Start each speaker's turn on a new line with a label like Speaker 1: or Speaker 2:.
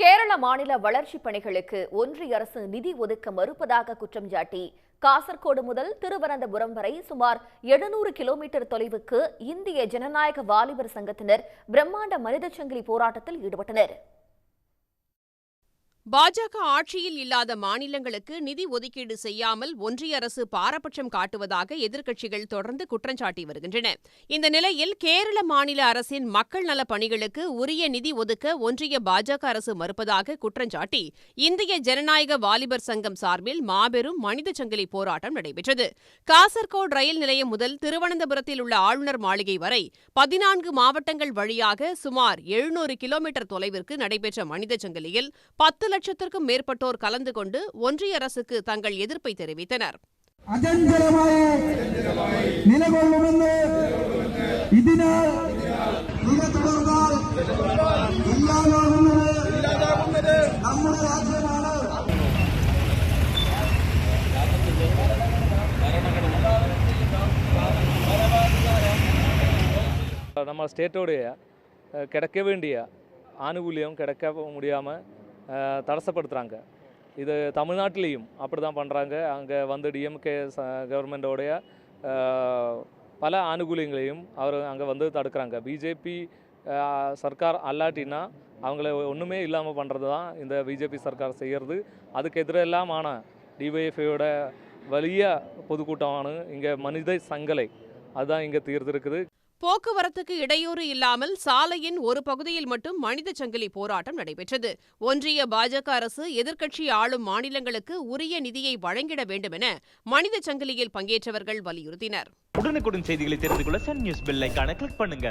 Speaker 1: கேரள மாநில வளர்ச்சிப் பணிகளுக்கு ஒன்றிய அரசு நிதி ஒதுக்க மறுப்பதாக குற்றம் சாட்டி காசர்கோடு முதல் திருவனந்தபுரம் வரை சுமார் 700 கிலோமீட்டர் தொலைவுக்கு இந்திய ஜனநாயக வாலிபர் சங்கத்தினர் பிரம்மாண்ட மனித சங்கிலி போராட்டத்தில் ஈடுபட்டனர்.
Speaker 2: பாஜக ஆட்சியில் இல்லாத மாநிலங்களுக்கு நிதி ஒதுக்கீடு செய்யாமல் ஒன்றிய அரசு பாரபட்சம் காட்டுவதாக எதிர்க்கட்சிகள் தொடர்ந்து குற்றஞ்சாட்டி வருகின்றன. இந்த நிலையில் கேரள மாநில அரசின் மக்கள் நல பணிகளுக்கு உரிய நிதி ஒதுக்க ஒன்றிய பாஜக அரசு மறுப்பதாக குற்றஞ்சாட்டி இந்திய ஜனநாயக வாலிபர் சங்கம் சார்பில் மாபெரும் மனித சங்கிலி போராட்டம் நடைபெற்றது. காசர்கோடு ரயில் நிலையம் முதல் திருவனந்தபுரத்தில் உள்ள ஆளுநர் மாளிகை வரை 14 மாவட்டங்கள் வழியாக சுமார் 700 கிலோமீட்டர் தொலைவிற்கு நடைபெற்ற மனித சங்கிலியில் 10 லட்சத்திற்கும் மேற்பட்டோர் கலந்து கொண்டு ஒன்றிய அரசுக்கு தங்கள் எதிர்ப்பை தெரிவித்தனர்.
Speaker 3: நம்ம ஸ்டேட்டோடைய கிடைக்க வேண்டிய ஆனுகூல்யம் கிடைக்க முடியாமல் தடசப்படுத்துகிறாங்க. இது தமிழ்நாட்டிலையும் அப்படி தான் பண்ணுறாங்க. அங்கே வந்து டிஎம்கே கவர்மெண்டோடைய பல ஆனுகூல்யங்களையும் அவர் அங்கே வந்து தடுக்கிறாங்க. பிஜேபி சர்க்கார் அல்லாட்டினா அவங்கள ஒன்றுமே இல்லாமல் பண்ணுறது தான் இந்த பிஜேபி சர்க்கார் செய்கிறது. அதுக்கு எதிரெல்லாமான டிஒய்எஃப்ஐயோட வலிய பொதுக்கூட்டமான இங்கே மனித சங்கலை அதுதான் இங்கே தீர்த்திருக்குது.
Speaker 2: போக்குவரத்துக்கு இடையூறு இல்லாமல் சாலையின் ஒரு பகுதியில் மட்டும் மனித சங்கிலி போராட்டம் நடைபெற்றது. ஒன்றிய பாஜக அரசு எதிர்க்கட்சி ஆளும் மாநிலங்களுக்கு உரிய நிதியை வழங்கிட வேண்டும் என மனித சங்கிலியில் பங்கேற்றவர்கள் வலியுறுத்தினர்.
Speaker 4: உடனுக்குடன் செய்திகளை தெரிந்து கொள்ள சன் நியூஸ் பெல் ஐகானை கிளிக் பண்ணுங்க.